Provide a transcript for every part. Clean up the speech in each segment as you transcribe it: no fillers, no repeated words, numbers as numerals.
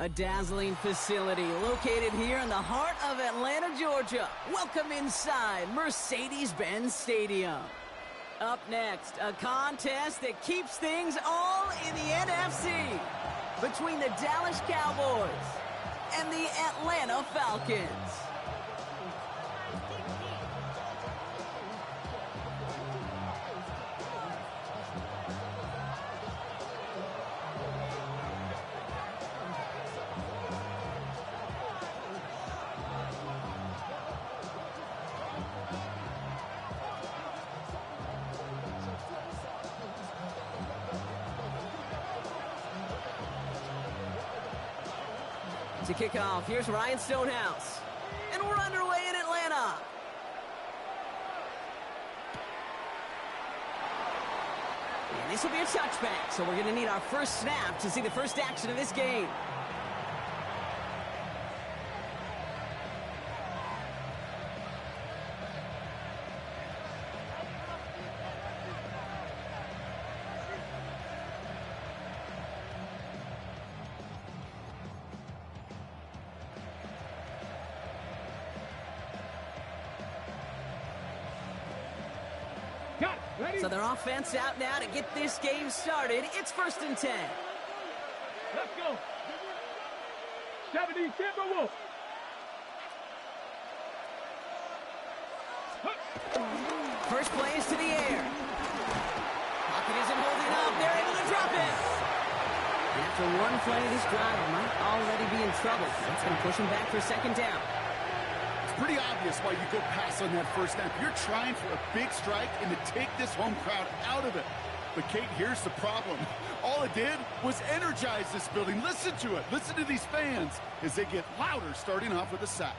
A dazzling facility located here in the heart of Atlanta, Georgia. Welcome inside Mercedes-Benz Stadium. Up next, a contest that keeps things all in the NFC between the Dallas Cowboys and the Atlanta Falcons. To kick off, here's Ryan Stonehouse. And we're underway in Atlanta. And this will be a touchback, so we're going to need our first snap to see the first action of this game. So their offense out now to get this game started. It's 1st and 10. Let's go. 70 Timberwolves. First play is to the air. Pocket isn't holding up. They're able to drop it. After one play, this drive might already be in trouble. That's going to push him back for 2nd down. Pretty obvious why you go pass on that first snap. You're trying for a big strike and to take this home crowd out of it. But Kate, here's the problem. All it did was energize this building. Listen to it. Listen to these fans as they get louder starting off with a sack.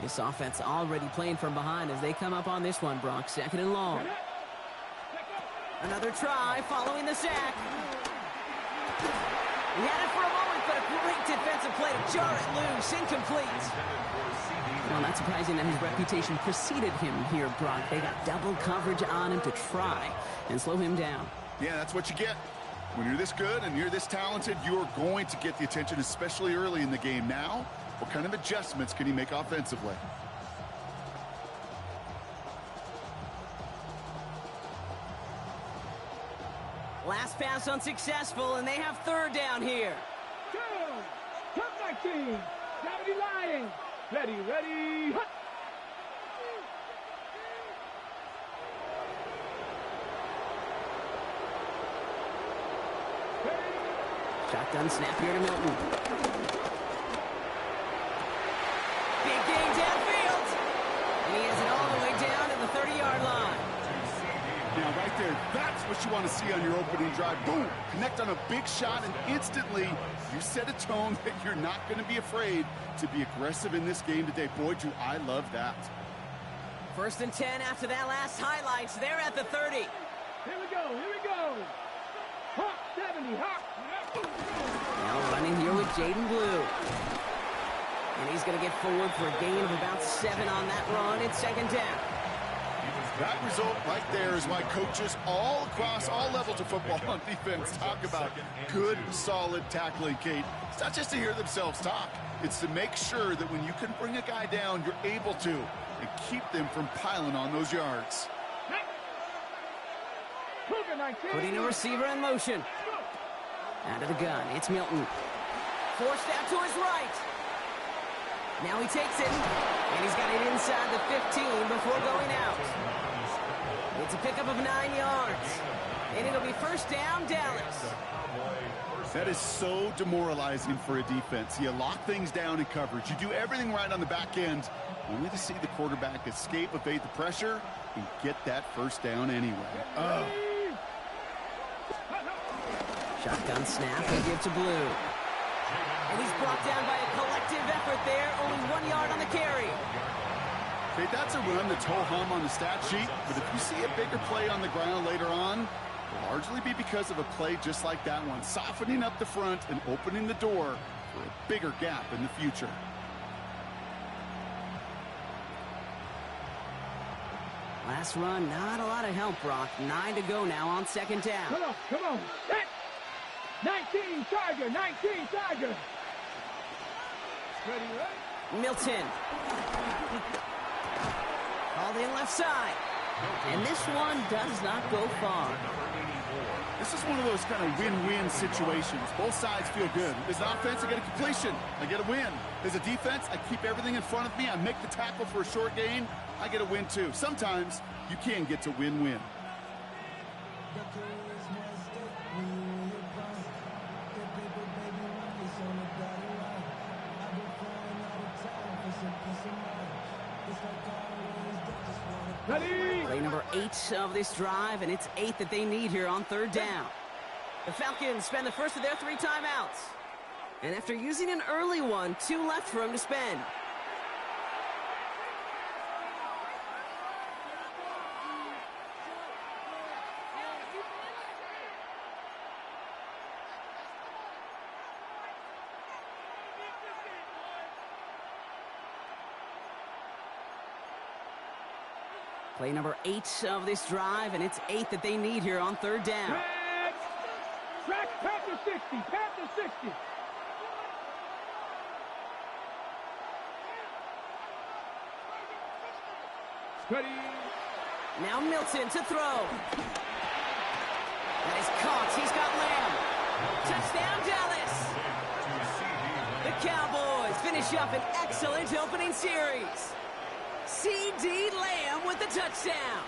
This offense already playing from behind as they come up on this one, Brock. 2nd and long. Another try following the sack. He had it for a moment, but a great defensive play to jar it loose. Incomplete. Well, not surprising that his reputation preceded him here, Brock. They got double coverage on him to try and slow him down. Yeah, that's what you get. When you're this good and you're this talented, you're going to get the attention, especially early in the game. Now, what kind of adjustments can he make offensively? Last pass unsuccessful, and they have 3rd down here. Go! Come back, team! Gravity Lions! Ready, ready, hut! Shotgun snap here to Milton. Big game downfield. And he has it all the way down to the 30-yard line. Now, right there, that's what you want to see on your opening drive. Boom! Connect on a big shot, and instantly you set a tone that you're not going to be afraid to be aggressive in this game today. Boy, do I love that. 1st and 10 after that last highlights. They're at the 30. Here we go, here we go. Hawk 70, Hawk. Now running here with Jaden Blue. And he's going to get forward for a gain of about 7 on that run. It's 2nd down. That result right there is why coaches all across all levels of football on defense talk about good, solid tackling, Kate. It's not just to hear themselves talk. It's to make sure that when you can bring a guy down, you're able to, and keep them from piling on those yards. Putting a receiver in motion. Out of the gun, it's Milton. Forced out to his right. Now he takes it, and he's got it inside the 15 before going out. It's a pickup of 9 yards, and it'll be 1st down, Dallas. That is so demoralizing for a defense. You lock things down in coverage. You do everything right on the back end, only to see the quarterback escape, evade the pressure, and get that 1st down anyway. Oh. Shotgun snap, and give to Blue. And he's brought down by a collective effort there, only 1 yard on the carry. Okay, that's a run that's ho-hum on the stat sheet, but if you see a bigger play on the ground later on, it'll largely be because of a play just like that one, softening up the front and opening the door for a bigger gap in the future. Last run, not a lot of help, Brock. 9 to go now on 2nd down. Come on, come on. 19 Tiger, 19 Tiger. Ready, ready. Milton. Called in left side. And this one does not go far. This is one of those kind of win-win situations. Both sides feel good. As an offense, I get a completion. I get a win. As a defense, I keep everything in front of me. I make the tackle for a short gain. I get a win, too. Sometimes you can get to win-win. Ready. Play number 8 of this drive, and it's 8 that they need here on third down. The Falcons spend the first of their 3 timeouts. And after using an early one, 2 left for them to spend. Play number 8 of this drive, and it's 8 that they need here on third down. Track Panther 60. Panther 60. Ready. Now Milton to throw. That is caught. He's got Lamb. Touchdown, Dallas. The Cowboys finish up an excellent opening series. C.D. Lamb with the touchdown.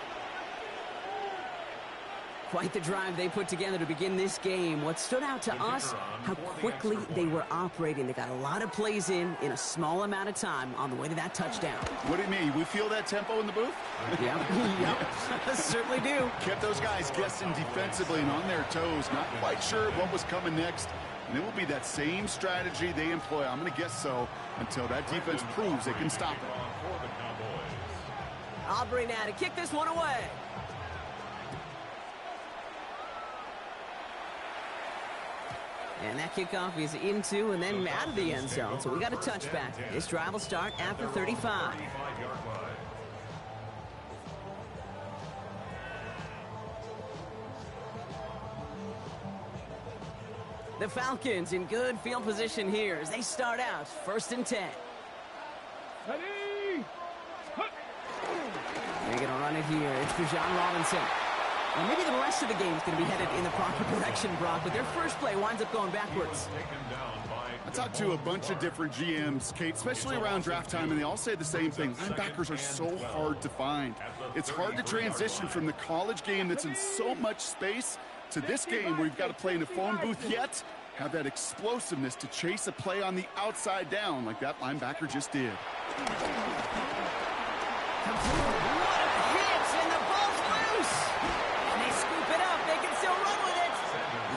Quite the drive they put together to begin this game. What stood out to us, how quickly they were operating. They got a lot of plays in a small amount of time on the way to that touchdown. What do you mean? We feel that tempo in the booth? Yep. Certainly do. Kept those guys guessing defensively and on their toes. Not quite sure what was coming next. And it will be that same strategy they employ. I'm going to guess so until that defense proves they can stop it. Aubrey now to kick this one away. And that kickoff is into and then out of the end zone. So we got a touchback. This drive will start after 35. The Falcons in good field position here as they start out 1st and 10. Ready. They're going to run it here. It's for John Robinson. Well, maybe the rest of the game is going to be headed in the proper direction, Brock, but their first play winds up going backwards. I talked to a bunch of different GMs, Kate, especially around draft time, and they all say the same thing. Linebackers are so hard to find. It's hard to transition from the college game that's in so much space to this game where you've got to play in a phone booth, yet have that explosiveness to chase a play on the outside down like that linebacker just did.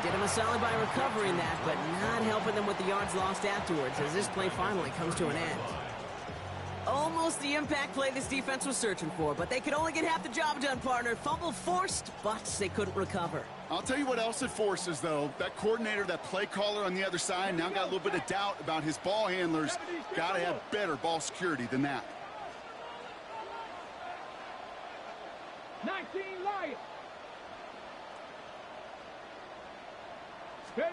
Did him a solid by recovering that, but not helping them with the yards lost afterwards as this play finally comes to an end. Almost the impact play this defense was searching for, but they could only get half the job done, partner. Fumble forced, but they couldn't recover. I'll tell you what else it forces, though. That coordinator, that play caller on the other side, now got a little bit of doubt about his ball handlers. Got to have better ball security than that. 19 Lions. Ready.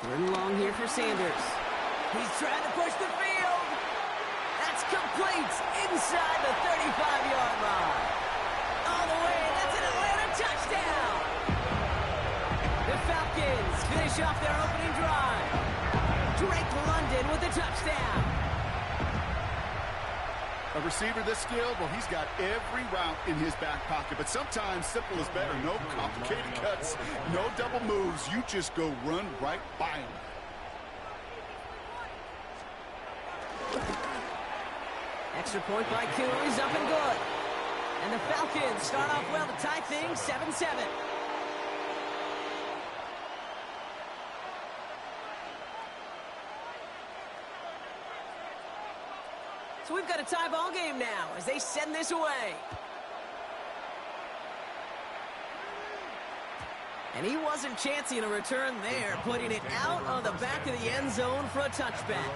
3rd and long here for Sanders. He's trying to push the field. That's complete inside the 35-yard line. All the way, that's an Atlanta touchdown. The Falcons finish off their opening drive. Drake London with a touchdown. A receiver this skilled, well, he's got every route in his back pocket, but sometimes simple is better. No complicated cuts, no double moves. You just go run right by him. Extra point by Kuhn is up and good. And the Falcons start off well to tie things 7-7. So we've got a tie ball game now as they send this away. And he wasn't chancing a return there, putting it out on the back of the end zone for a touchback.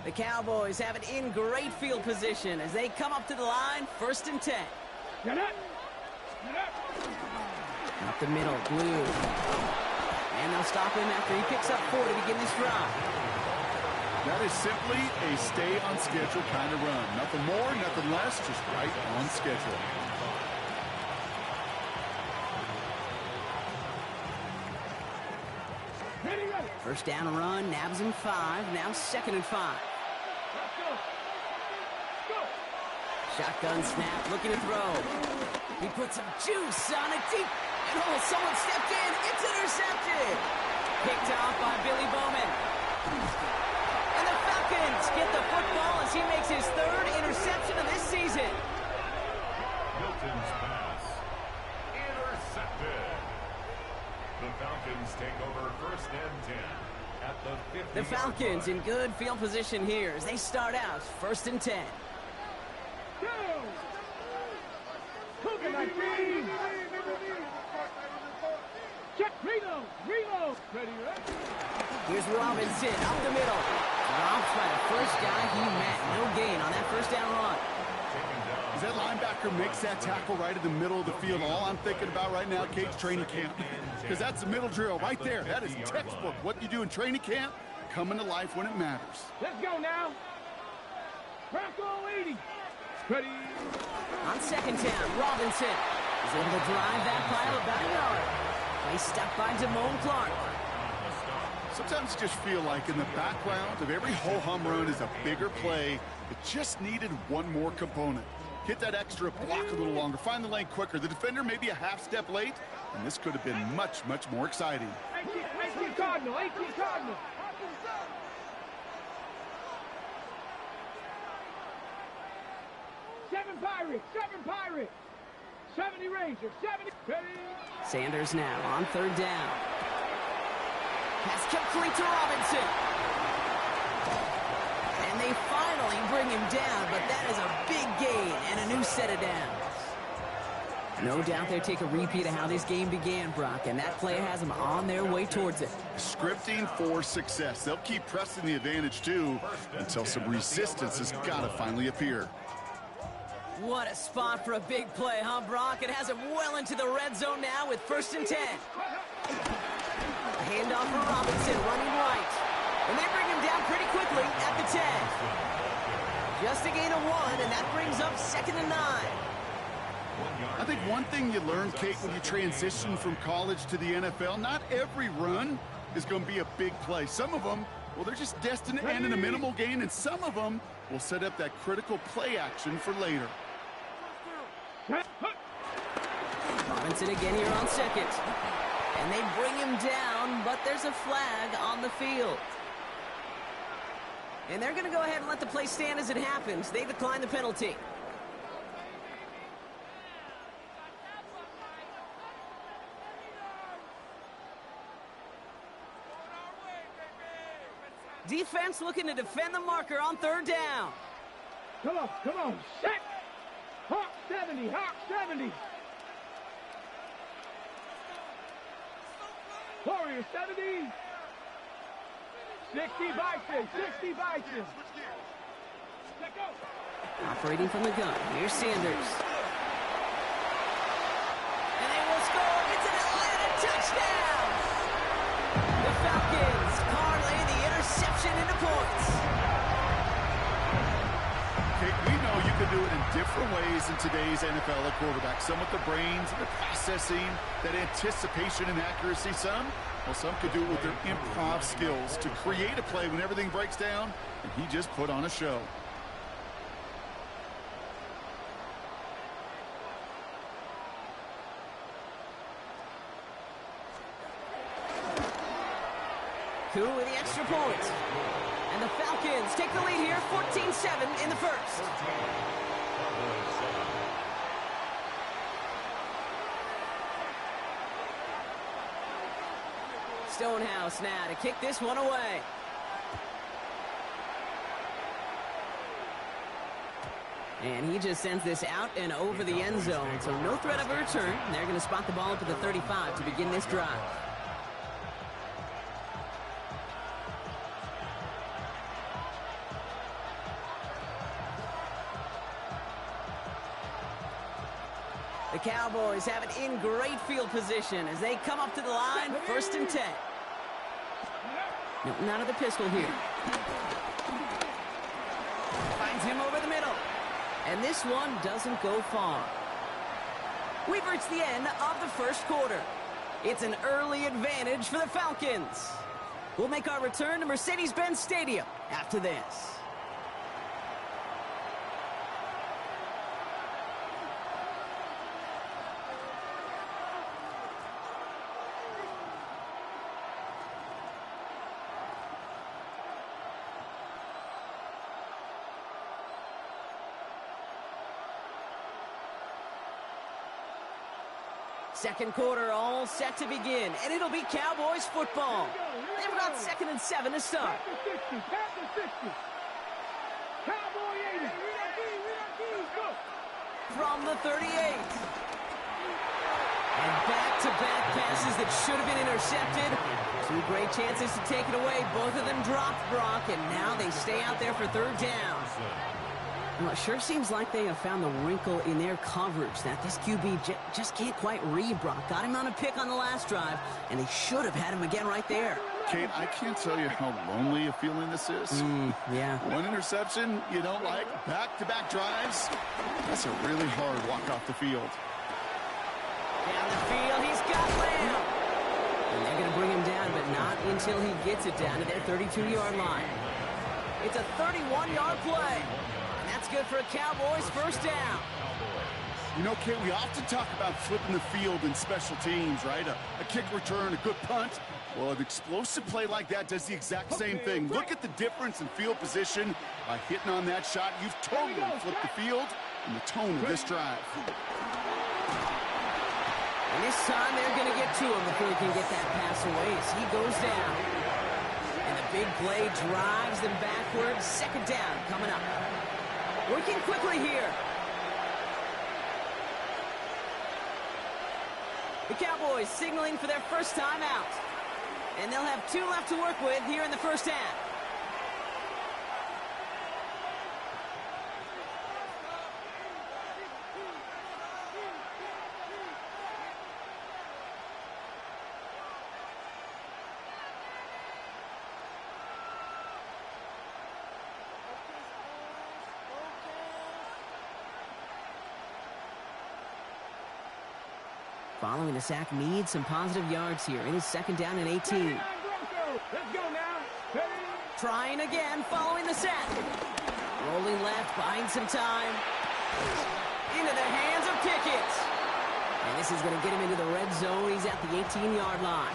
The Cowboys have it in great field position as they come up to the line, 1st and 10. Get up. Get up. Up the middle, Blue. And they'll stop him after he picks up 4 to begin this drive. That is simply a stay-on-schedule kind of run. Nothing more, nothing less, just right on schedule. First down and run, nabs him 5, now 2nd and 5. Shotgun snap, looking to throw. He puts some juice on it deep. And oh, someone stepped in. It's intercepted. Picked off by Billy Bowman. And the Falcons get the football as he makes his 3rd interception of this season. Milton's pass. Intercepted. The Falcons take over 1st and 10 at the 50. The Falcons in good field position here as they start out 1st and 10. Check, reload. Ready. Here's Robinson up the middle. Dropped by the first guy he met. No gain on that 1st down run. As that linebacker makes that tackle right in the middle of the field, all I'm thinking about right now, Kate's training camp. Because that's the middle drill right there. That is textbook. What you do in training camp, coming to life when it matters. Let's go now. Bronco 80. Ready. On 2nd down, Robinson is able to drive that pile about a yard. Play stop by Damone Clark. Sometimes you just feel like in the background of every ho-hum run is a bigger play. It just needed one more component. Hit that extra block a little longer. Find the lane quicker. The defender may be a half step late, and this could have been much, much more exciting. 18 Cardinal. 7 Pirates. 70 Rangers. 70. Ready. Sanders now on 3rd down. Pass complete to Robinson. And they finally bring him down, but that is a big gain and a new set of downs. No doubt they'll take a repeat of how this game began, Brock, and that play has them on their way towards it. Scripting for success. They'll keep pressing the advantage, too, until some resistance has got to finally appear. What a spot for a big play, huh, Brock? It has him well into the red zone now with 1st and 10. A handoff for Robinson, running right. And they bring him down pretty quickly at the 10. Just a gain of 1, and that brings up 2nd and 9. I think one thing you learn, Kate, when you transition from college to the NFL, not every run is going to be a big play. Some of them, well, they're just destined to end in a minimal gain, and some of them will set up that critical play action for later. Robinson again here on 2nd. And they bring him down, but there's a flag on the field. And they're going to go ahead and let the play stand as it happens. They decline the penalty. Defense looking to defend the marker on 3rd down. Come on. Set. Hawk 70. 60 Bison. Let go. Operating from the gun. Here's Sanders. And they will score. It's an Atlanta touchdown. The Falcons parlay the interception into points. Kate, we know you can do it in different ways in today's NFL at quarterback. Some with the brains, the processing, that anticipation and accuracy. Some could do it with their improv skills to create a play when everything breaks down, and he just put on a show. Coup with the extra point. And the Falcons take the lead here, 14-7 in the 1st. Stonehouse now to kick this one away. And he just sends this out and over the end zone. So no threat of a return. They're going to spot the ball up at the 35 to begin this drive. The Cowboys have it in great field position as they come up to the line, 1st and 10. Milton out of the pistol here. Finds him over the middle. And this one doesn't go far. We've reached the end of the 1st quarter. It's an early advantage for the Falcons. We'll make our return to Mercedes-Benz Stadium after this. Second quarter all set to begin, and it'll be Cowboys football. They've got 2nd and 7 to start. From the 38. And back-to-back passes that should have been intercepted. 2 great chances to take it away. Both of them dropped, Brock, and now they stay out there for 3rd down. Well, it sure seems like they have found the wrinkle in their coverage that this QB just can't quite read, Brock. Got him on a pick on the last drive, and they should have had him again right there. Kate, I can't tell you how lonely a feeling this is. Yeah. 1 interception you don't like, back-to-back drives. That's a really hard walk off the field. Down the field, he's got Lamb. And they're going to bring him down, but not until he gets it down to their 32-yard line. It's a 31-yard play. That's good for a Cowboys 1st down. You know, Kate, we often talk about flipping the field in special teams, right? A kick return, a good punt. Well, an explosive play like that does the exact same thing. Look at the difference in field position. By hitting on that shot, you've totally flipped the field and the tone of this drive. And this time they're going to get to him before he can get that pass away as he goes down. And the big play drives them backwards. 2nd down coming up. Working quickly here. The Cowboys signaling for their 1st time out. And they'll have 2 left to work with here in the 1st half. Following the sack needs some positive yards here. It is 2nd down and 18. Let's go now. Trying again following the sack. Rolling left, buying some time. Into the hands of Pickett. And this is going to get him into the red zone. He's at the 18-yard line.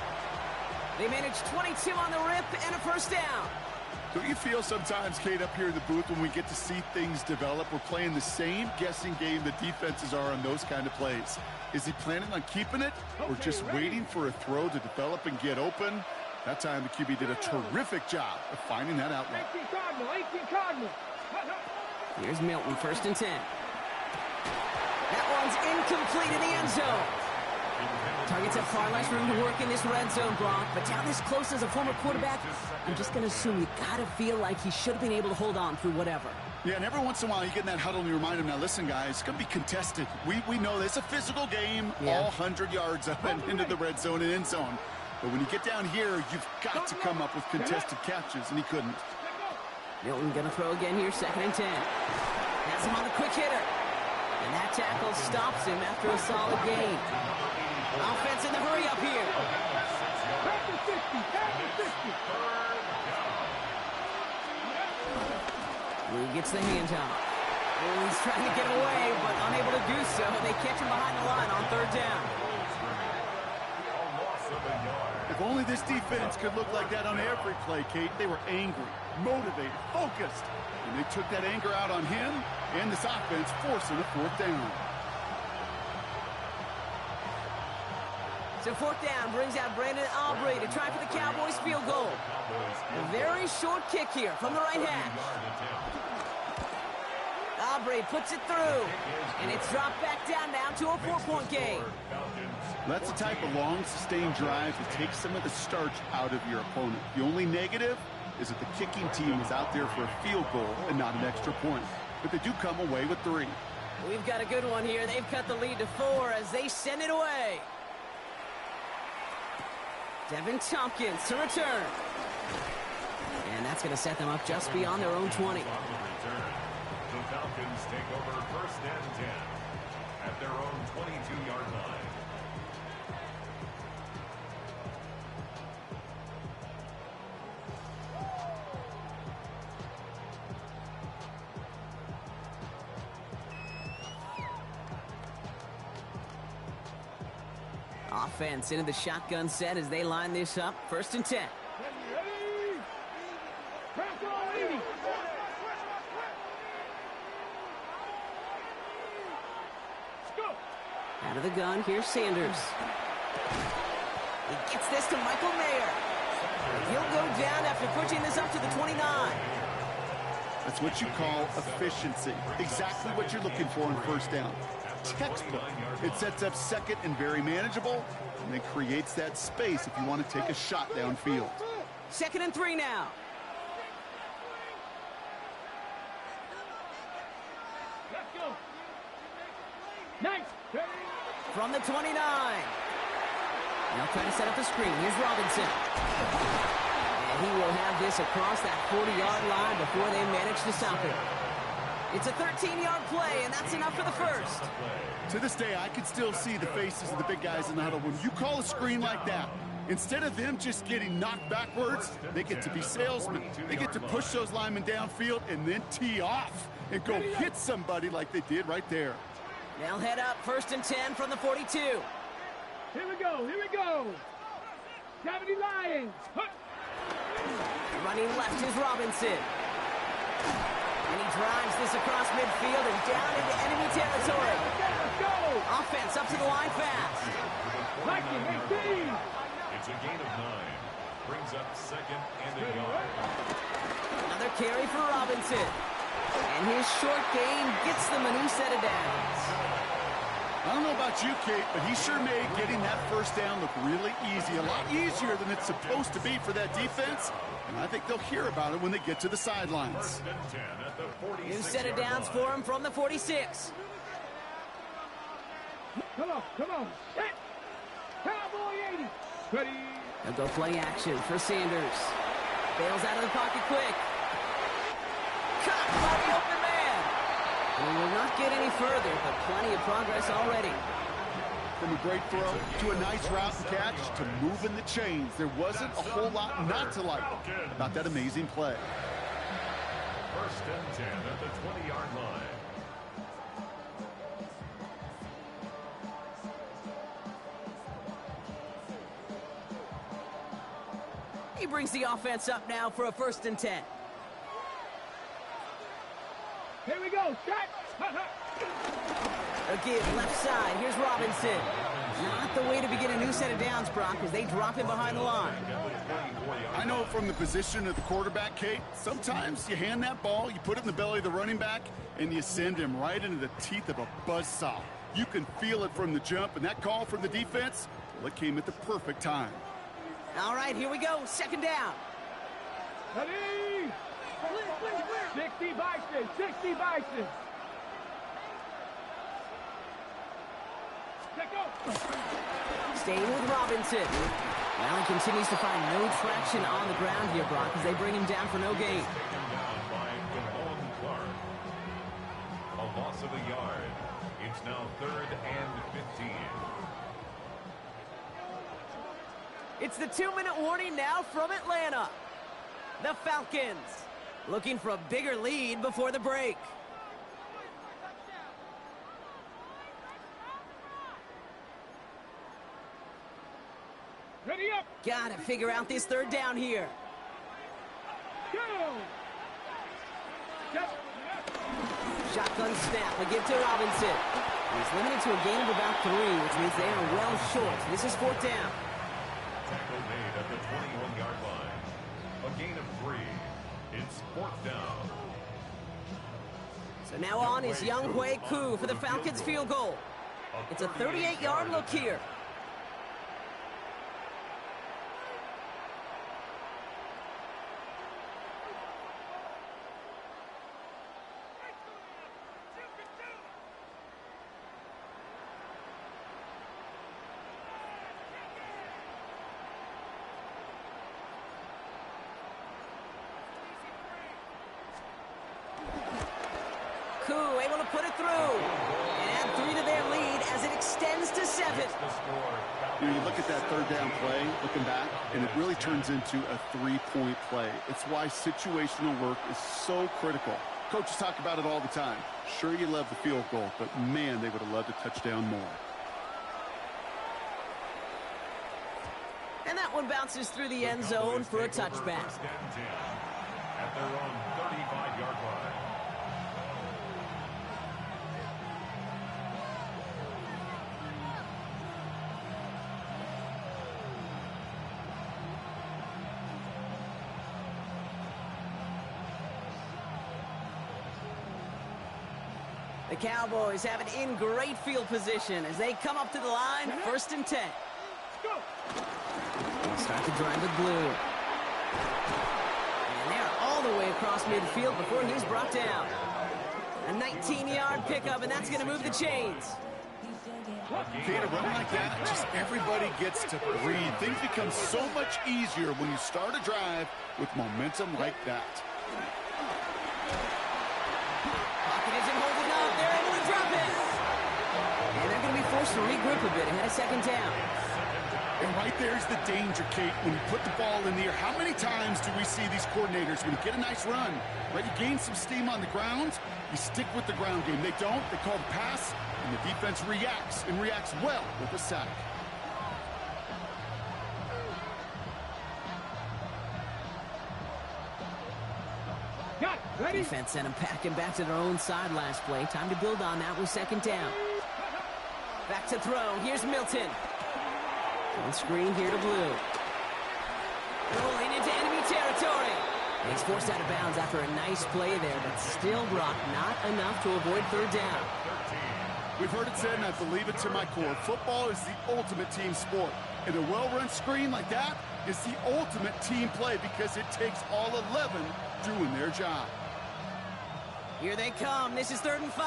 They managed 22 on the rip and a 1st down. Don't you feel sometimes, Kate, up here in the booth when we get to see things develop, we're playing the same guessing game the defenses are on those kind of plays? Is he planning on keeping it or just waiting for a throw to develop and get open? That time the QB did a terrific job of finding that outlet. 18 Cardinal. Here's Milton, 1st and 10. That one's incomplete in the end zone. Targets have far less room to work in this red zone, Brock, but down this close as a former quarterback, I'm just going to assume you got to feel like he should have been able to hold on through whatever. Yeah, and every once in a while you get in that huddle and you remind him, now listen, guys, it's going to be contested. We know this. It's a physical game, all 100 yards up and into the red zone and end zone. But when you get down here, you've got to come up with contested catches, and he couldn't. Milton going to throw again here, 2nd and 10. Has him on the quick hitter. And that tackle stops him after a solid gain. Offense in the hurry up here. Lee gets the handoff. Oh, he's trying to get away, but unable to do so. They catch him behind the line on 3rd down. If only this defense could look like that on every play, Kate. They were angry, motivated, focused. And they took that anger out on him and this offense, forcing a 4th down. So 4th down brings out Brandon Aubrey to try for the Cowboys field goal. A very short kick here from the right hash. Aubrey puts it through, and it's dropped back down now to a 4-point game. That's the type of long, sustained drive that takes some of the starch out of your opponent. The only negative is that the kicking team is out there for a field goal and not an extra point. But they do come away with 3. We've got a good one here. They've cut the lead to 4 as they send it away. Devin Tompkins to return. And that's going to set them up just beyond their own 20. The Falcons take over first and 10 at their own 22-yard line. Offense into the shotgun set as they line this up. First and 10. Ready? Press on 80. Let's go. Out of the gun, here's Sanders. He gets this to Michael Mayer. He'll go down after pushing this up to the 29. That's what you call efficiency. Exactly what you're looking for in first down. Textbook. It sets up second and very manageable, and it creates that space if you want to take a shot downfield. Second and 3 now. Let's go. Nice. Ready? From the 29. Now trying to set up the screen. Here's Robinson. And he will have this across that 40-yard line before they manage to stop it. It's a 13-yard play, and that's enough for the first. To this day, I can still see the faces of the big guys in the huddle. When you call a screen like that, instead of them just getting knocked backwards, they get to be salesmen. They get to push those linemen downfield and then tee off and go hit somebody like they did right there. They'll head up first and 10 from the 42. Here we go. Here we go. Gravity Lions. Running left is Robinson. And he drives this across midfield and down into enemy territory. Let's go. Offense up to the line fast. Viking 18. It's a gain of 9. Brings up second and a yard. Another carry for Robinson. And his short gain gets them a new set of downs. I don't know about you, Kate, but he sure made getting that first down look really easy. A lot easier than it's supposed to be for that defense. And I think they'll hear about it when they get to the sidelines. First and 10 at the 46-yard New set of downs line. for him from the 46. Come on. Come on. Hit. Cowboy 80. Ready. They'll go play action for Sanders. Bails out of the pocket quick. Caught by the open man. And he will not get any further, but plenty of progress already. From a great throw to a nice route and catch to moving the chains, there wasn't a whole lot not to like about that amazing play. First and 10 at the 20-yard line. He brings the offense up now for a first and 10. Here we go. Shot. A give left side. Here's Robinson. Not the way to begin a new set of downs, Brock, as they drop him behind the line. I know from the position of the quarterback, Kate, sometimes you hand that ball, you put it in the belly of the running back, and you send him right into the teeth of a buzzsaw. You can feel it from the jump, and that call from the defense, well, it came at the perfect time. All right, here we go. Second down. Ready. 60 Bison. 60 Bison. Let's go. Staying with Robinson. Well, he continues to find no traction on the ground here, Brock, as they bring him down for no gain. Taken down by Devon Clark. A loss of a yard. It's now 3rd and 15. It's the 2-minute warning now from Atlanta. The Falcons looking for a bigger lead before the break. Ready up. Gotta figure out this third down here. Go. Yep. Shotgun snap, a give to Robinson. He's limited to a gain of about 3, which means they are well short. This is 4th down. Tackle made at the 21-yard line. A gain of 3. It's 4th down. So now on is Young Hui Koo for the Falcons field goal. It's a 38-yard look here. L2 able to put it through. And add 3 to their lead as it extends to 7. You know, you look at that third down play, looking back, and it really turns into a 3-point play. It's why situational work is so critical. Coaches talk about it all the time. Sure, you love the field goal, but man, they would have loved a touchdown more. And that one bounces through the end zone for a touchback. At their own 35-yard line. The Cowboys have it in great field position as they come up to the line, 1st and 10. Start to drive with blue. And they're all the way across midfield before he's brought down. A 19-yard pickup, and that's going to move the chains. Okay, a run like that, just everybody gets to breathe. Things become so much easier when you start a drive with momentum like that. Pocket isn't holding up. They're able to drop it. And they're going to be forced to regroup a bit ahead of 2nd down. And right there's the danger, Kate, when you put the ball in the air. How many times do we see these coordinators, when you get a nice run, right, you gain some steam on the ground, you stick with the ground game. They don't. They call the pass, and the defense reacts, and reacts well with the sack. Defense sent them packing back to their own side last play. Time to build on that with 2nd down. Back to throw. Here's Milton. On screen here to blue. Rolling into enemy territory. And he's forced out of bounds after a nice play there, but still, Brock, not enough to avoid 3rd down. We've heard it said, and I believe it to my core, football is the ultimate team sport. And a well-run screen like that is the ultimate team play because it takes all 11 doing their job. Here they come. This is 3rd and 5.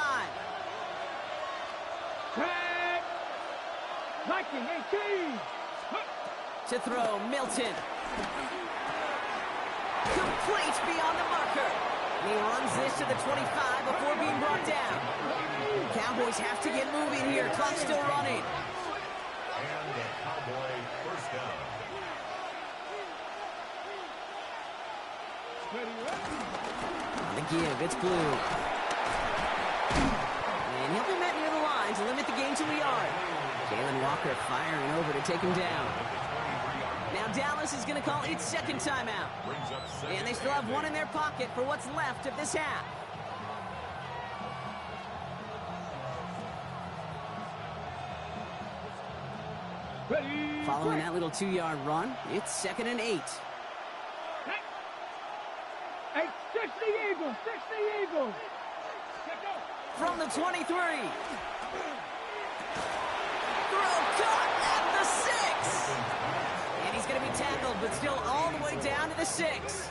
Tag. Viking 18. To throw, Milton. Complete beyond the marker. And he runs this to the 25 before being brought down. Cowboys have to get moving here. Clock still running. And the Cowboy 1st down. On the give, it's blue. And he'll be met near the line to limit the gain to a yard. Jalen Walker firing over to take him down. Now Dallas is going to call its 2nd timeout. And they still have 1 in their pocket for what's left of this half. Following that little 2-yard run, it's 2nd and 8. Hey, 60 Eagles, 60 Eagles. From the 23. Throw caught at the 6. And he's going to be tackled, but still all the way down to the 6.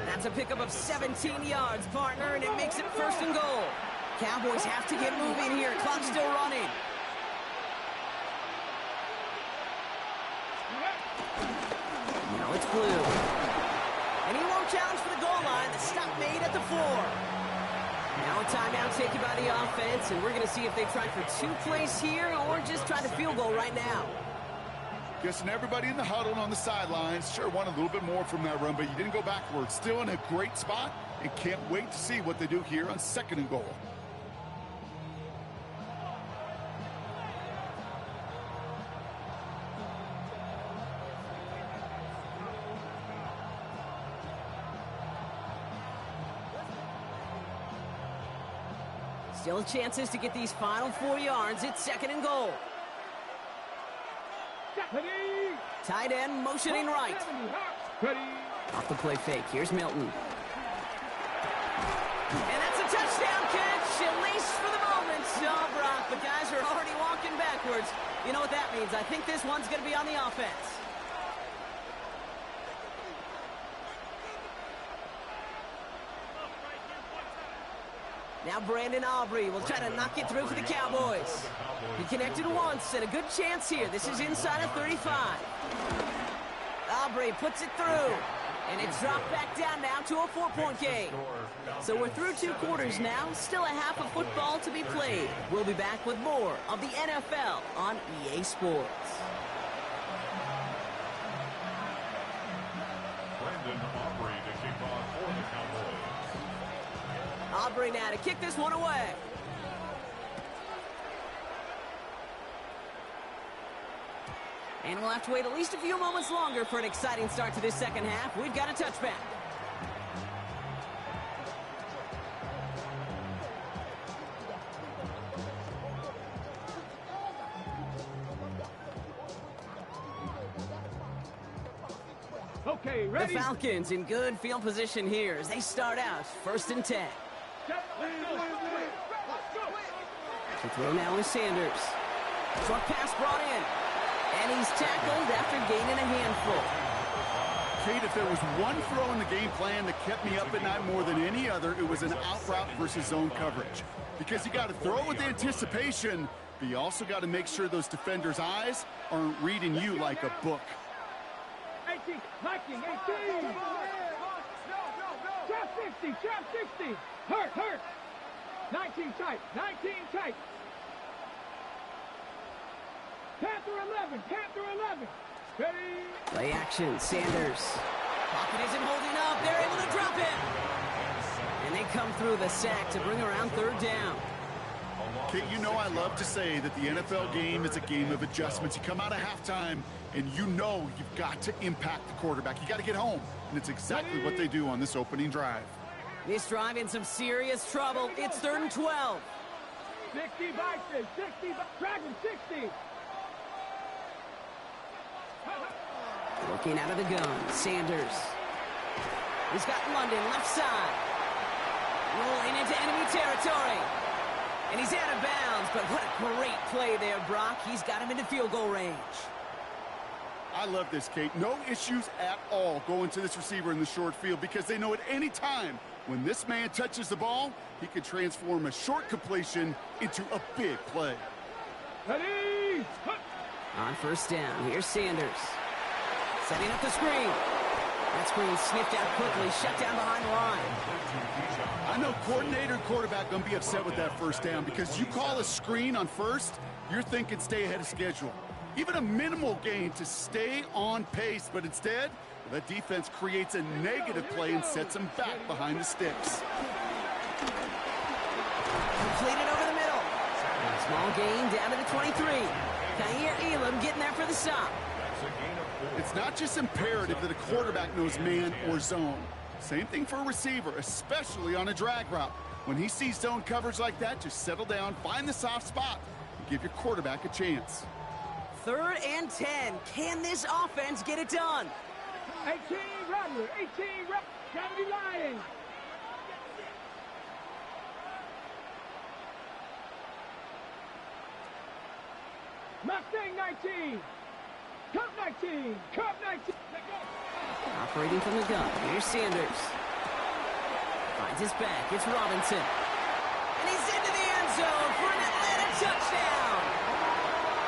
That's a pickup of 17 yards, partner, and it makes it 1st and goal. Cowboys have to get moving here. Clock still running. Now it's blue. And he won't challenge for the goal line. The stop made at the 4. Now a timeout taken by the offense, and we're going to see if they try for 2 plays here or just try the field goal right now. Guessing everybody in the huddle and on the sidelines sure want a little bit more from that run, but you didn't go backwards. Still in a great spot, and can't wait to see what they do here on 2nd and goal. Still chances to get these final 4 yards. It's 2nd and goal. Tight end motioning right. Off the play fake. Here's Milton. And that's a touchdown catch, at least for the moment. No, Brock, the guys are already walking backwards. You know what that means. I think this one's going to be on the offense. Now Brandon Aubrey will try to knock it through for the Cowboys. He connected once, and a good chance here. This is inside of 35. Aubrey puts it through. And it's dropped back down now to a 4-point game. So we're through 2 quarters now. Still a half of football to be played. We'll be back with more of the NFL on EA Sports. To kick off for the Cowboys. Aubrey now to kick this one away. And we'll have to wait at least a few moments longer for an exciting start to this second half. We've got a touchback. Okay, ready? The Falcons in good field position here as they start out 1st and 10. To throw now is Sanders. Short pass brought in. And he's tackled after gaining a handful. Kate, if there was one throw in the game plan that kept me up at night more than any other, it was an out route versus zone coverage. Because you got to throw with anticipation, but you also got to make sure those defenders' eyes aren't reading you like a book. 18, knocking, 18. Trap 60, trap 60. Hurt. 19 tight, 19 tight. Panther 11. Ready? Play action, Sanders. Pocket isn't holding up. They're able to drop it. And they come through the sack to bring around 3rd down. Kate, you know I love to say that the NFL game is a game of adjustments. You come out of halftime, and you know you've got to impact the quarterback. You got to get home, and it's exactly what they do on this opening drive. This drive in some serious trouble. It's 3rd and 12. 60 Bison, 60, Dragon 60. Looking out of the gun, Sanders. He's got London left side. Rolling into enemy territory. And he's out of bounds, but what a great play there, Brock. He's got him into field goal range. I love this, Kate. No issues at all going to this receiver in the short field because they know at any time when this man touches the ball, he can transform a short completion into a big play. Ready? On 1st down, here's Sanders. Setting up the screen. That screen sniffed out quickly, shut down behind the line. I know coordinator and quarterback going to be upset with that 1st down because you call a screen on 1st, you're thinking stay ahead of schedule. Even a minimal gain to stay on pace, but instead, the defense creates a negative play and sets them back behind the sticks. Completed over the middle. Small gain down to the 23. Kaiir Elam getting there for the stop. It's not just imperative that a quarterback knows man or zone. Same thing for a receiver, especially on a drag route. When he sees zone coverage like that, just settle down, find the soft spot, and give your quarterback a chance. 3rd and 10. Can this offense get it done? 18 Rattler, 18 Gravity Lion. Mustang 19. Cup 19. Cup 19. Operating from the gun. Here's Sanders. Finds his back. It's Robinson. And he's into the end zone for an Atlanta touchdown.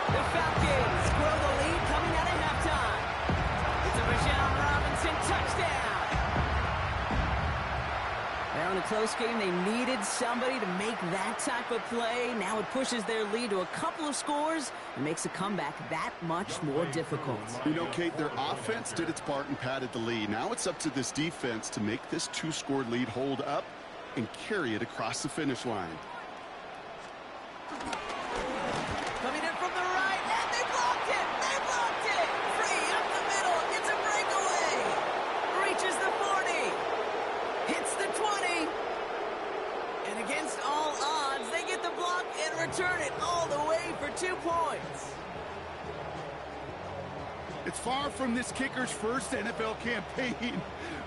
The Falcons grow the lead coming out of halftime. It's a Bijan Robinson touchdown. Well, in a close game, they needed somebody to make that type of play. Now it pushes their lead to a couple of scores and makes a comeback that much more difficult. You know, Kate, their offense did its part and padded the lead. Now it's up to this defense to make this 2-score lead hold up and carry it across the finish line. Coming in from the right, and they blocked it! They blocked it! Free up the middle, gets a breakaway! Reaches the 40! Hits the 20! And against all odds, they get the block and return it all the way for 2 points. It's far from this kicker's first NFL campaign,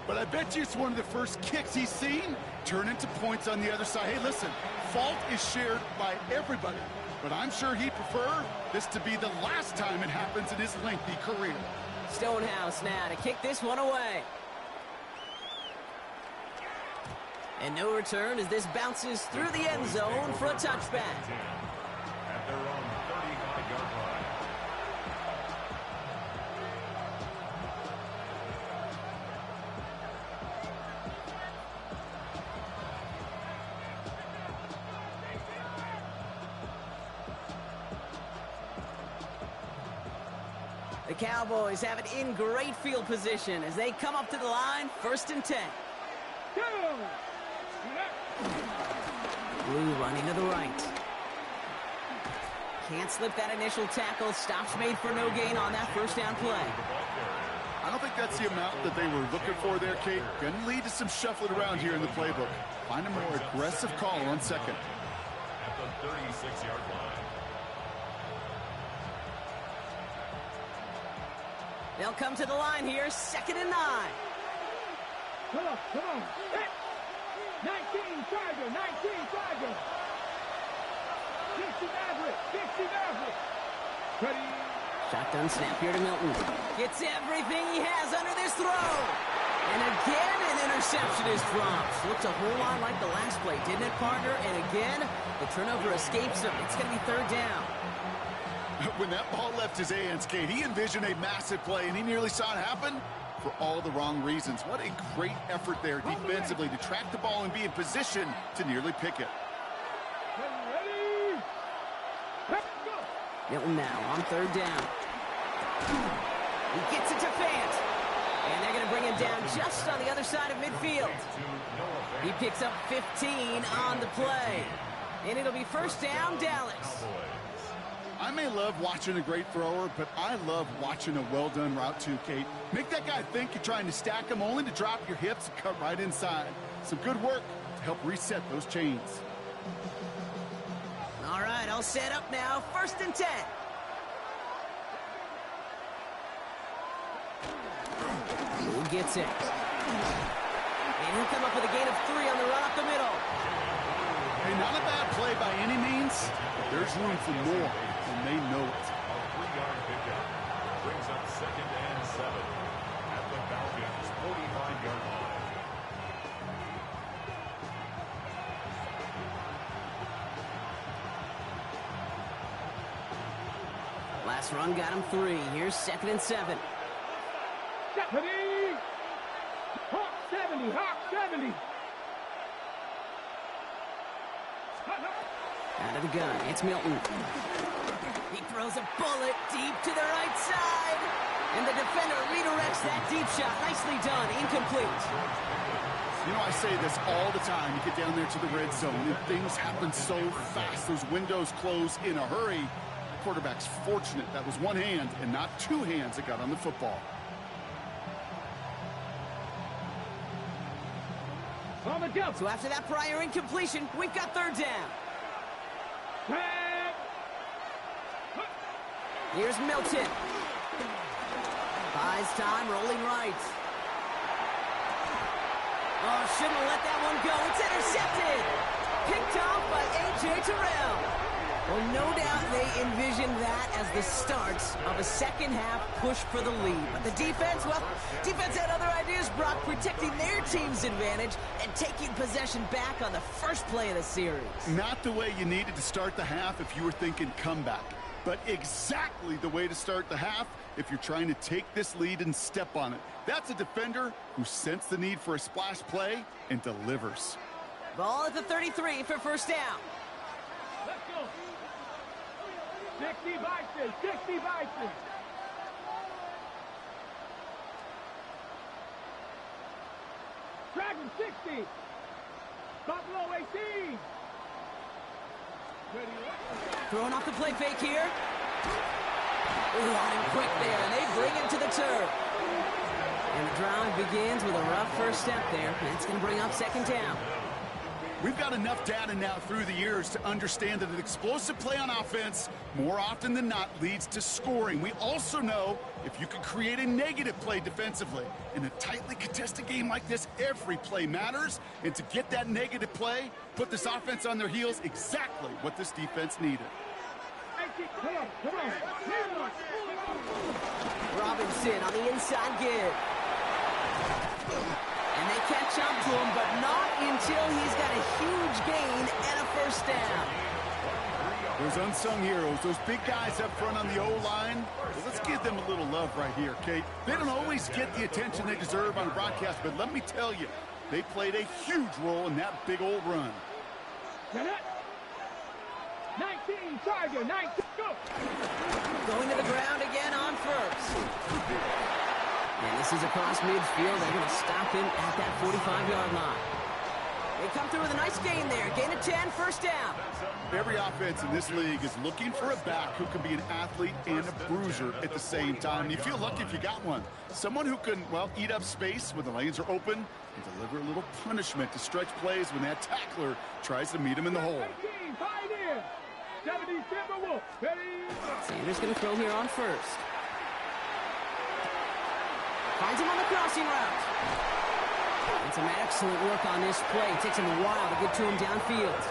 but I bet you it's one of the first kicks he's seen turn into points on the other side. Hey, listen, fault is shared by everybody, but I'm sure he'd prefer this to be the last time it happens in his lengthy career. Stonehouse now to kick this one away. And no return as this bounces through the end zone for a touchback. At their own 35-yard line. The Cowboys have it in great field position as they come up to the line, 1st and 10. Blue running to the right. Can't slip that initial tackle. Stops made for no gain on that 1st down play. I don't think that's the amount that they were looking for there, Kate. Going to lead to some shuffling around here in the playbook. Find a more aggressive call on 2nd. At the 36-yard line. They'll come to the line here, 2nd and 9. Come on. 19 Charger, 19 Charger. 60 Maverick. Ready. Shotgun snap here to Milton. Gets everything he has under this throw. And again, an interception is dropped. Looked a whole lot like the last play, didn't it, partner? And again, the turnover escapes him. It's going to be 3rd down. When that ball left his hands, Kate, he envisioned a massive play, and he nearly saw it happen for all the wrong reasons. What a great effort there defensively to track the ball and be in position to nearly pick it. Ready. Let's go. Milton now on 3rd down. He gets it to Fant. And they're going to bring him down just on the other side of midfield. He picks up 15 on the play. And it'll be 1st down, Dallas. I may love watching a great thrower, but I love watching a well-done route too, Kate. Make that guy think you're trying to stack him only to drop your hips and cut right inside. Some good work to help reset those chains. All right, all set up now. 1st and 10. Who gets it? And he'll come up with a gain of 3 on the run up the middle. Hey, not a bad play by any means, but there's room for more, and they know it. A 3-yard pickup brings up 2nd and 7 at the Falcons' 45-yard line. Last run got him 3. Here's 2nd and 7. Ready. Hawk 70. Out of the gun, it's Milton. He throws a bullet deep to the right side. And the defender redirects that deep shot. Nicely done, incomplete. You know, I say this all the time. You get down there to the red zone, and things happen so fast. Those windows close in a hurry. The quarterback's fortunate that was one hand and not 2 hands that got on the football. On the jump. So after that prior incompletion, we've got 3rd down. Here's Milton. Buys time, rolling right. Oh, shouldn't have let that one go. It's intercepted. Picked off by A.J. Terrell. Well, no doubt they envisioned that as the start of a 2nd half push for the lead. But the defense, well, defense had other ideas, Brock, protecting their team's advantage and taking possession back on the 1st play of the series. Not the way you needed to start the half if you were thinking comeback, but exactly the way to start the half if you're trying to take this lead and step on it. That's a defender who sensed the need for a splash play and delivers. Ball at the 33 for 1st down. Let's go. 60 Bison. Dragon 60. Buffalo 18. Ready. Throwing off the play fake here. Ooh, on him quick there, and they bring him to the turf. And the drive begins with a rough 1st step there. That's going to bring up 2nd down. We've got enough data now through the years to understand that an explosive play on offense, more often than not, leads to scoring. We also know if you can create a negative play defensively. In a tightly contested game like this, every play matters. And to get that negative play, put this offense on their heels, exactly what this defense needed. Come on. Robinson on the inside give. And they catch up to him, but not until he's got a huge gain and a 1st down. Those unsung heroes, those big guys up front on the O-line, well, let's give them a little love right here, Kate. They don't always get the attention they deserve on broadcast, but let me tell you, they played a huge role in that big old run. 19, Tiger, 19, go. Going to the ground again on first. And this is across midfield. They're going to stop him at that 45-yard line. They come through with a nice gain there. Gain of 10, first down. Every offense in this league is looking for a back who can be an athlete and a bruiser at the same time. You feel lucky if you got one. Someone who can, well, eat up space when the lanes are open and deliver a little punishment to stretch plays when that tackler tries to meet him in the hole. 18, Pioneer. 70, Timberwolf. Ready? Sanders going to throw here on first. Finds him on the crossing route. And some excellent work on this play. It takes him a while to get to him downfield.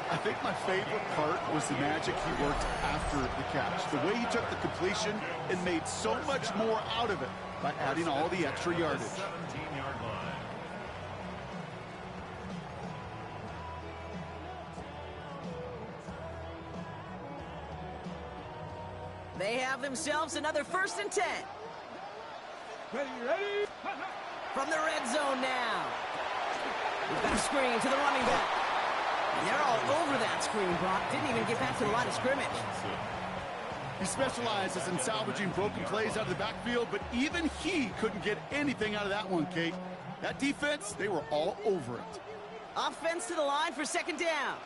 I think my favorite part was the magic he worked after the catch. The way he took the completion and made so much more out of it by adding all the extra yardage. 17-yard line. They have themselves another 1st and 10. Ready, ready? From the red zone now. We've got a screen to the running back. And they're all over that screen, Brock. Didn't even get back to the line of scrimmage. He specializes in salvaging broken plays out of the backfield, but even he couldn't get anything out of that one, Kate. That defense, they were all over it. Offense to the line for 2nd down.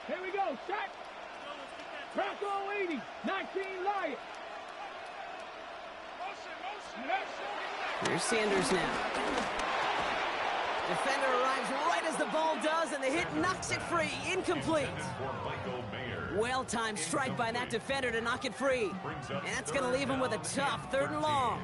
Here we go, set. Bronco 80, 19, Lion. Here's Sanders now. Defender arrives right as the ball does, and the hit knocks it free. Incomplete. Well-timed strike by that defender to knock it free. And that's going to leave him with a tough 3rd and long.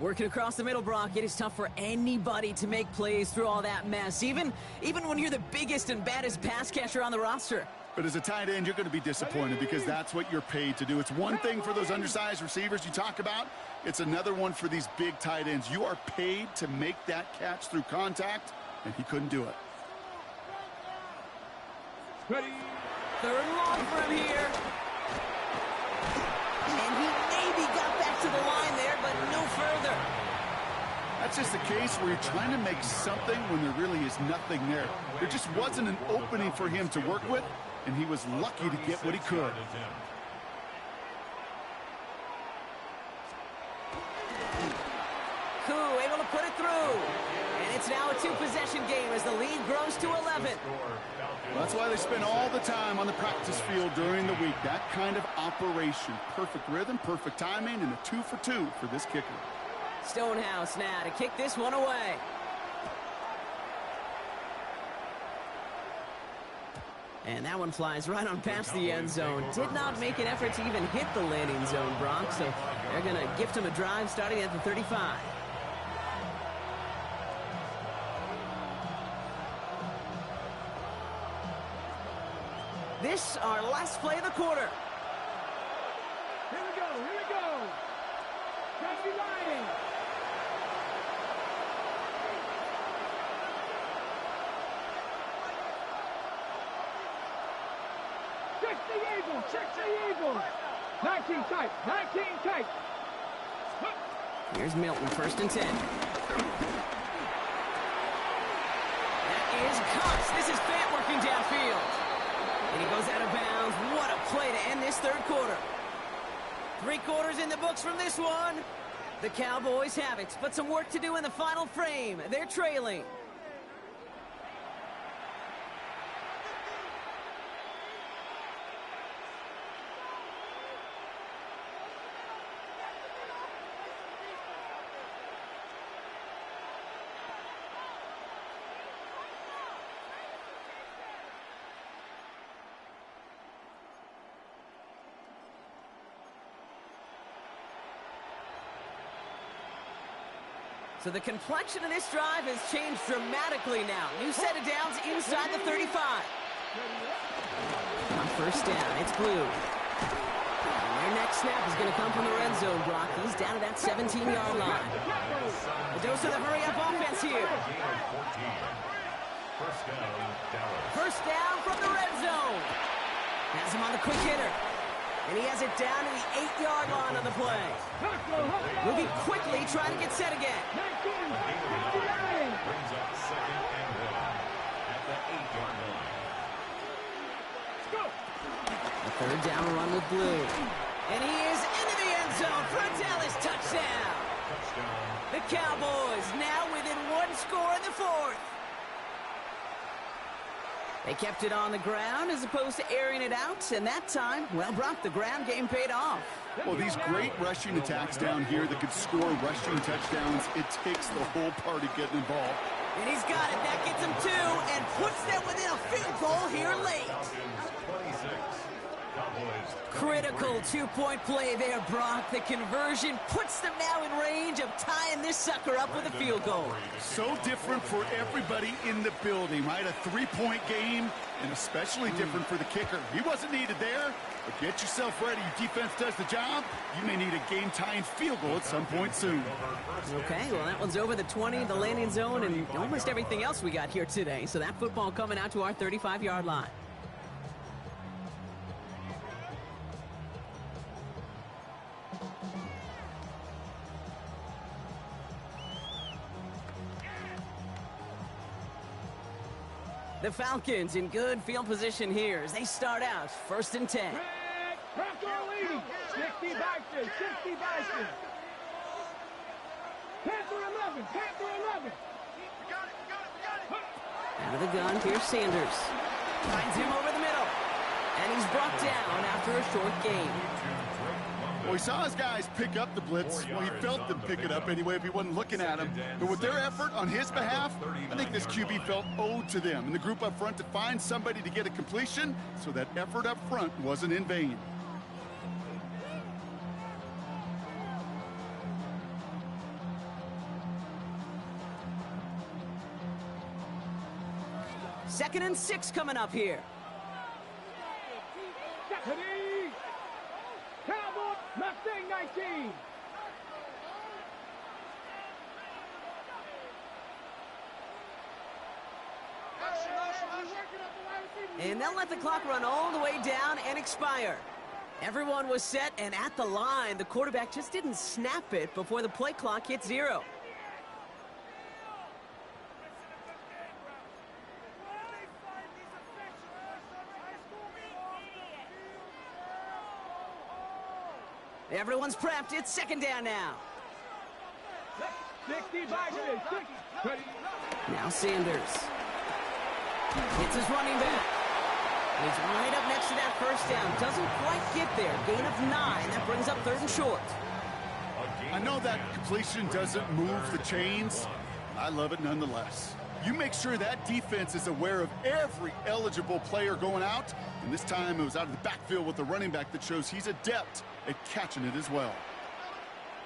Working across the middle, Brock, it is tough for anybody to make plays through all that mess, even when you're the biggest and baddest pass catcher on the roster. But as a tight end, you're going to be disappointed because that's what you're paid to do. It's one thing for those undersized receivers you talk about. It's another one for these big tight ends. You are paid to make that catch through contact, and he couldn't do it. Ready? 3rd and long for him here. And he maybe got back to the line there, but no further. That's just a case where you're trying to make something when there really is nothing there. There just wasn't an opening for him to work with, and he was lucky to get what he could. Koo able to put it through. And it's now a 2-possession game as the lead grows to 11. That's why they spend all the time on the practice field during the week. That kind of operation. Perfect rhythm, perfect timing, and a 2 for 2 for this kicker. Stonehouse now to kick this one away. And that one flies right on past the end zone. Did not make an effort to even hit the landing zone, Brock, so they're going to gift him a drive starting at the 35. This, our last play of the quarter. Here we go, here we go. Gotta be lying. Check the Eagles. 19 tight, 19 tight. Here's Milton, 1st and 10. That is Cox. This is Fant working downfield. And he goes out of bounds. What a play to end this 3rd quarter. 3 quarters in the books from this one. The Cowboys have it, but some work to do in the final frame. They're trailing. So the complexion of this drive has changed dramatically now. New set of downs inside the 35. On 1st down, it's Blue. And their next snap is going to come from the red zone, Brock. He's down to that 17-yard line. A dose of the hurry-up offense here. First down from the red zone. Has him on the quick hitter. And he has it down to the 8-yard line on the play. Moving quickly, trying to get set again. Brings up 2nd and 1 at the 8-yard line. Third down run with blue. And he is into the end zone for a Dallas touchdown. The Cowboys now within one score in the fourth. They kept it on the ground as opposed to airing it out, and that time, well, Brock, the ground game paid off. Well, these great rushing attacks down here that could score rushing touchdowns, it takes the whole party getting involved. And he's got it. That gets him two and puts them within a field goal here late. Critical two-point play there, Brock. The conversion puts them now in range of tying this sucker up with a field goal. So different for everybody in the building, right? A three-point game, and especially different for the kicker. He wasn't needed there, but get yourself ready. Your defense does the job. You may need a game-tying field goal at some point soon. Okay, well, that one's over the 20, the landing zone, and almost everything else we got here today. So that football coming out to our 35-yard line. The Falcons in good field position here as they start out 1st and 10. Bronco leading. 60 Bison. 60 Bison. Panther 11. Panther 11. Out of the gun, here's Sanders. Finds him over the middle. And he's brought down after a short gain. Well, he saw his guys pick up the blitz. Well, he felt them pick it up anyway if he wasn't looking at him. But with their effort on his behalf, I think this QB felt owed to them and the group up front to find somebody to get a completion, so that effort up front wasn't in vain. Second and 6 coming up here. Cowboy Mustang 19. And they'll let the clock run all the way down and expire. Everyone was set and at the line. The quarterback just didn't snap it before the play clock hit 0. Everyone's prepped. It's second down now. 60 Bison. 60. Now Sanders. Hits his running back. He's right up next to that first down. Doesn't quite get there. Gain of 9. That brings up 3rd and short. I know that completion doesn't move the chains. I love it nonetheless. You make sure that defense is aware of every eligible player going out. And this time it was out of the backfield with the running back that shows he's adept at catching it as well.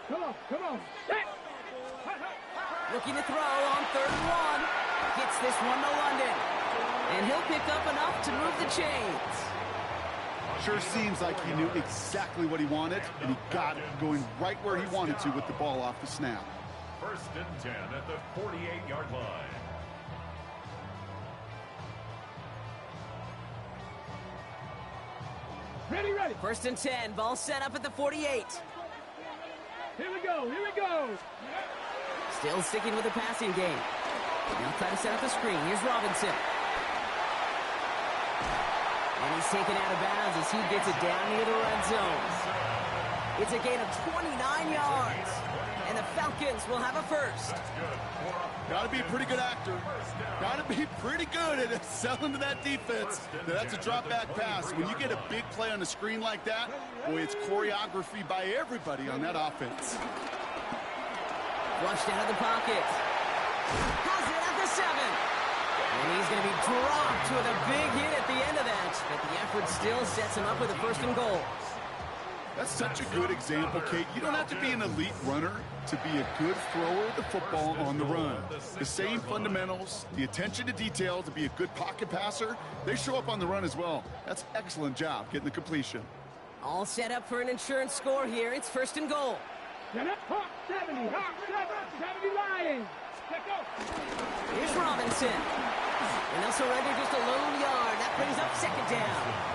Come on, come on. Looking to throw on 3rd and 1. Gets this one to London. And he'll pick up enough to move the chains. Sure seems like he knew exactly what he wanted, and he got it, going right where he wanted to with the ball off the snap. 1st and 10 at the 48-yard line. Ready, ready. 1st and 10. Ball set up at the 48. Here we go, here we go. Still sticking with the passing game. Now try to set up the screen. Here's Robinson. And he's taken out of bounds as he gets it down near the red zone. It's a gain of 29 yards. And the Falcons will have a first. Got to be a pretty good actor. Got to be pretty good at selling to that defense. That's a drop back pass. When you get a big play on the screen like that, boy, it's choreography by everybody on that offense. Flushed out of the pocket. Has it at the 7. And he's going to be dropped with a big hit at the end of that. But the effort still sets him up with a 1st and goal. That's such a good example, Kate. You don't have to be an elite runner to be a good thrower of the football on the run. The same fundamentals, the attention to detail to be a good pocket passer, they show up on the run as well. That's an excellent job getting the completion. All set up for an insurance score here. It's 1st and goal. Hawk 70, Hawk 70 Lions. Let's go. Here's Robinson. And they'll surrender just a lone yard. That brings up 2nd down.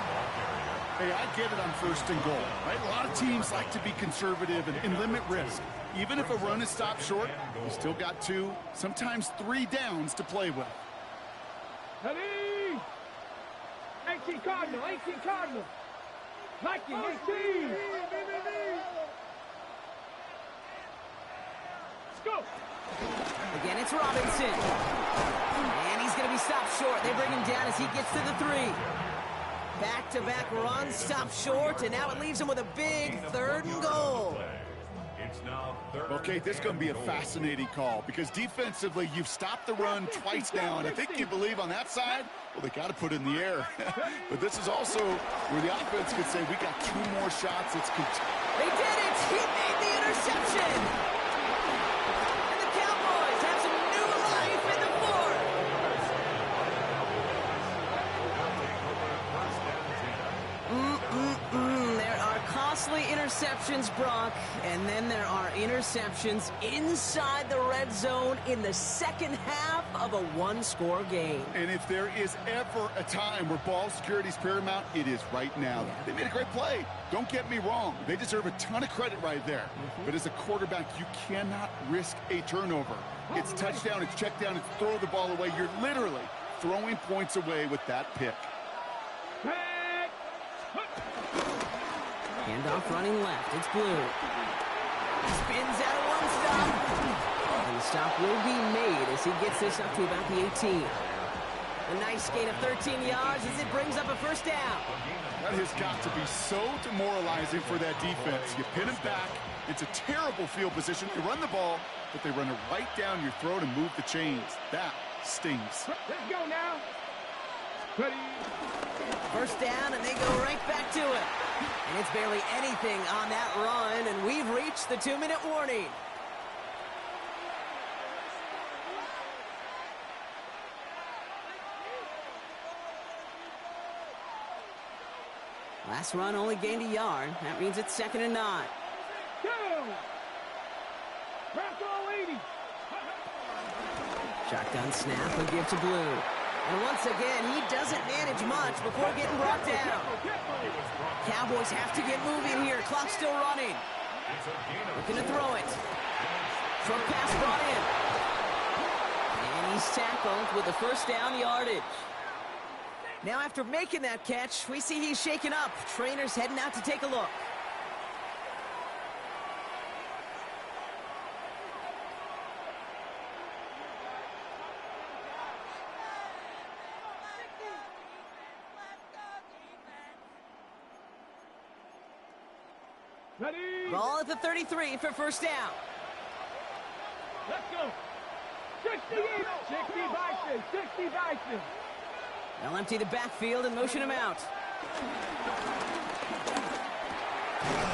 Hey, I get it on 1st and goal, right? A lot of teams like to be conservative and limit risk. Even if a run is stopped short, you still got 2, sometimes 3 downs to play with. Ready? 18 Cardinal, 18 Cardinal. Liking 18. Let's go. Again, it's Robinson. And he's going to be stopped short. They bring him down as he gets to the 3. Back-to-back runs, stopped short, and now it leaves him with a big 3rd and goal. Okay, this is going to be a fascinating call because defensively, you've stopped the run twice now, and I think you believe on that side, well, they got to put it in the air. But this is also where the offense could say, we got 2 more shots. It's They did it! He made the interception! And the Cowboys have some new life in the 4th. There are costly interceptions, Brock, and then there are interceptions inside the red zone in the second half of a 1-score game. And if there is ever a time where ball security is paramount, it is right now. They made a great play. Don't get me wrong. They deserve a ton of credit right there. But as a quarterback, you cannot risk a turnover. It's touchdown, it's check down, it's throw the ball away. You're literally throwing points away with that pick. Handoff running left. It's Blue. Spins out of 1 stop. And the stop will be made as he gets this up to about the 18. A nice gain of 13 yards as it brings up a 1st down. That has got to be so demoralizing for that defense. You pin him back. It's a terrible field position. They run the ball, but they run it right down your throat and move the chains. That stings. Let's go now. Ready. 1st down, and they go right back to it. And it's barely anything on that run, and we've reached the 2-minute warning. Last run only gained a yard. That means it's 2nd and 9. Go. Bronco 80. Shotgun snap, a give to Blue. And once again, he doesn't manage much before getting brought down. Cowboys have to get moving here. Clock's still running. Looking to throw it. Short pass brought in. And he's tackled with the 1st down yardage. Now after making that catch, we see he's shaken up. Trainer's heading out to take a look. Ready. Ball at the 33 for 1st down. Let's go. 60 Bison. 60 Bison. They'll empty the backfield and motion him out.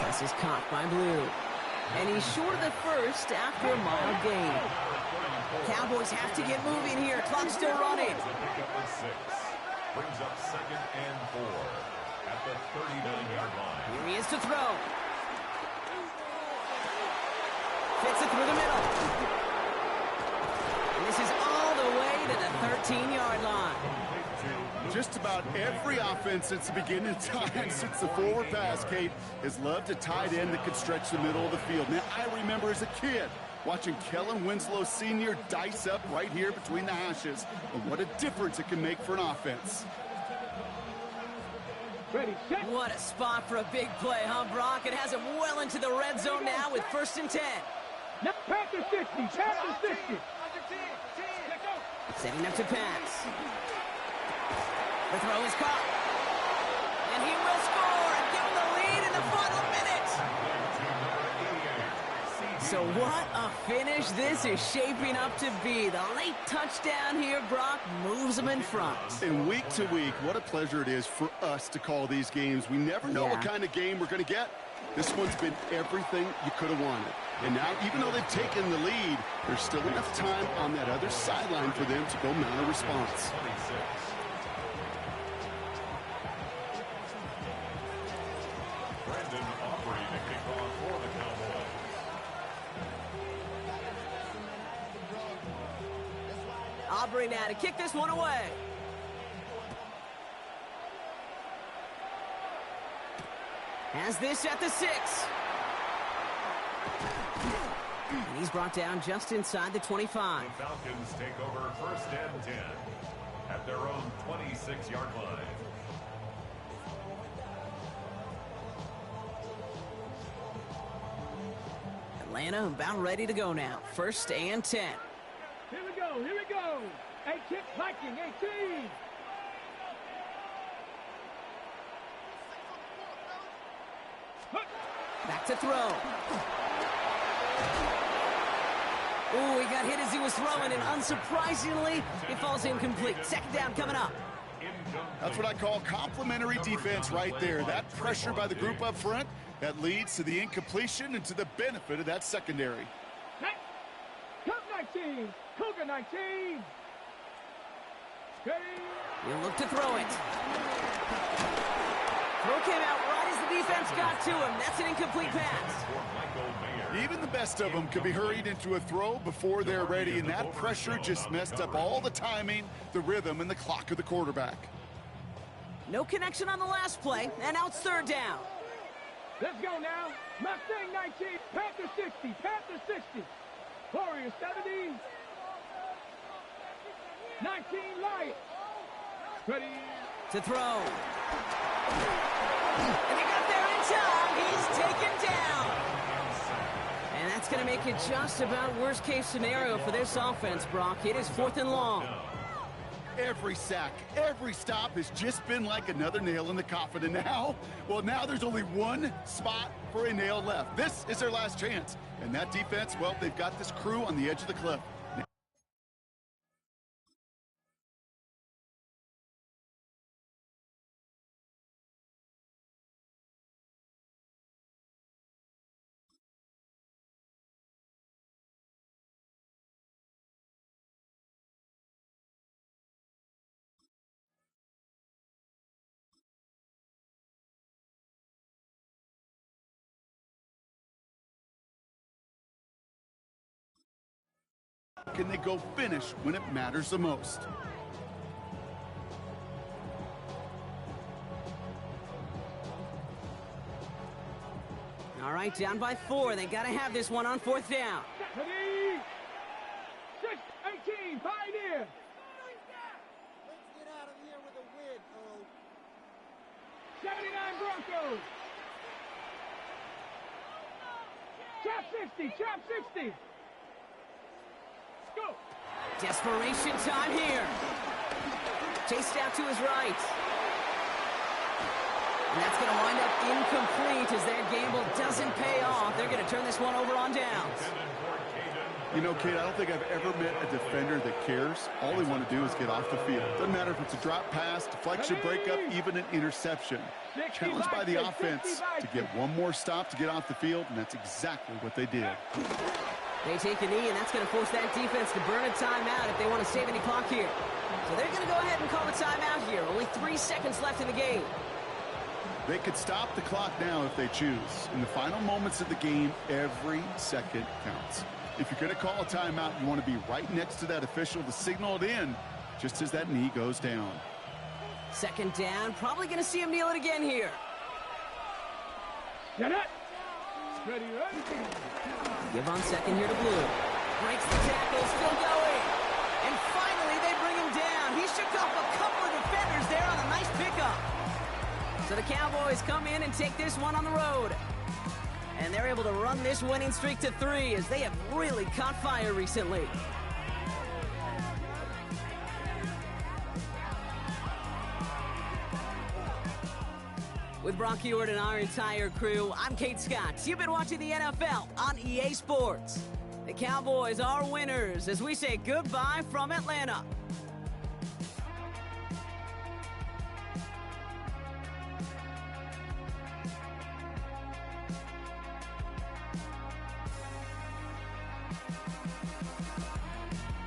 This is caught by Blue. And he's short of the 1st after a mild gain. Cowboys have to get moving here. Clock's still running. Brings up 2nd and 4 at the 39-yard line. Here he is to throw. Fits it through the middle. And this is all the way to the 13-yard line. Just about every offense since the beginning of time, since the forward pass, Kate, has loved a tight end that could stretch the middle of the field. Now, I remember as a kid watching Kellen Winslow Sr. dice up right here between the hashes. And what a difference it can make for an offense. Ready, set. What a spot for a big play, huh, Brock? It has him well into the red zone now with 1st and 10. Now, Panther 60. Panther 60. Setting up to pass. The throw is caught. And he will score and give him the lead in the final minute. So what a finish this is shaping up to be. The late touchdown here, Brock, moves them in front. And week to week, what a pleasure it is for us to call these games. We never know what kind of game we're going to get. This one's been everything you could have wanted. And now, even though they've taken the lead, there's still enough time on that other sideline for them to go mount a response. Aubrey now to kick this one away. Has this at the 6. And he's brought down just inside the 25. The Falcons take over 1st and 10 at their own 26-yard line. Atlanta about ready to go now. 1st and 10. Here we go, here we go. 8-tip Viking, 18. Back to throw. Ooh, he got hit as he was throwing, and unsurprisingly, it falls incomplete. 2nd down coming up. That's what I call complimentary defense right there. That pressure by the group up front, that leads to the incompletion and to the benefit of that secondary. Cook 19, Cougar 19. Ready? He'll look to throw it. Throw came out right as the defense got to him. That's an incomplete pass. Even the best of them could be hurried into a throw before they're ready, and that pressure just messed up all the timing, the rhythm, and the clock of the quarterback. No connection on the last play, and now it's 3rd down. Let's go now. Mustang 19, Panther 60, Panther 60. Warrior 70. 19 Lions. Ready? To throw. And he got there in time. He's taken down. And that's going to make it just about worst-case scenario for this offense, Brock. It is 4th and long. Every sack, every stop has just been like another nail in the coffin. And now, well, now there's only one spot for a nail left. This is their last chance. And that defense, well, they've got this crew on the edge of the cliff. Can they go finish when it matters the most? All right, down by 4. They got to have this one on 4th down. Ready? 6-18, Pioneer. Let's get out of here with a win, Cole. 79 Broncos. Chop 60, chop 60. Go. Desperation time here. Chased out to his right. And that's going to wind up incomplete as that gamble doesn't pay off. They're going to turn this one over on downs. You know, Kate, I don't think I've ever met a defender that cares. All they want to do is get off the field. Doesn't matter if it's a drop pass, deflection, breakup, even an interception. Challenged by the offense to get one more stop to get off the field, and that's exactly what they did. They take a knee, and that's going to force that defense to burn a timeout if they want to save any clock here. So they're going to go ahead and call a timeout here. Only 3 seconds left in the game. They could stop the clock now if they choose. In the final moments of the game, every second counts. If you're going to call a timeout, you want to be right next to that official to signal it in just as that knee goes down. 2nd down. Probably going to see him kneel it again here. Get it. Ready, ready. Give on 2nd here to Blue. Breaks the tackle, still going. And finally, they bring him down. He shook off a couple of defenders there on a nice pickup. So the Cowboys come in and take this one on the road. And they're able to run this winning streak to 3 as they have really caught fire recently. With Brock Ewart and our entire crew, I'm Kate Scott. You've been watching the NFL on EA Sports. The Cowboys are winners as we say goodbye from Atlanta.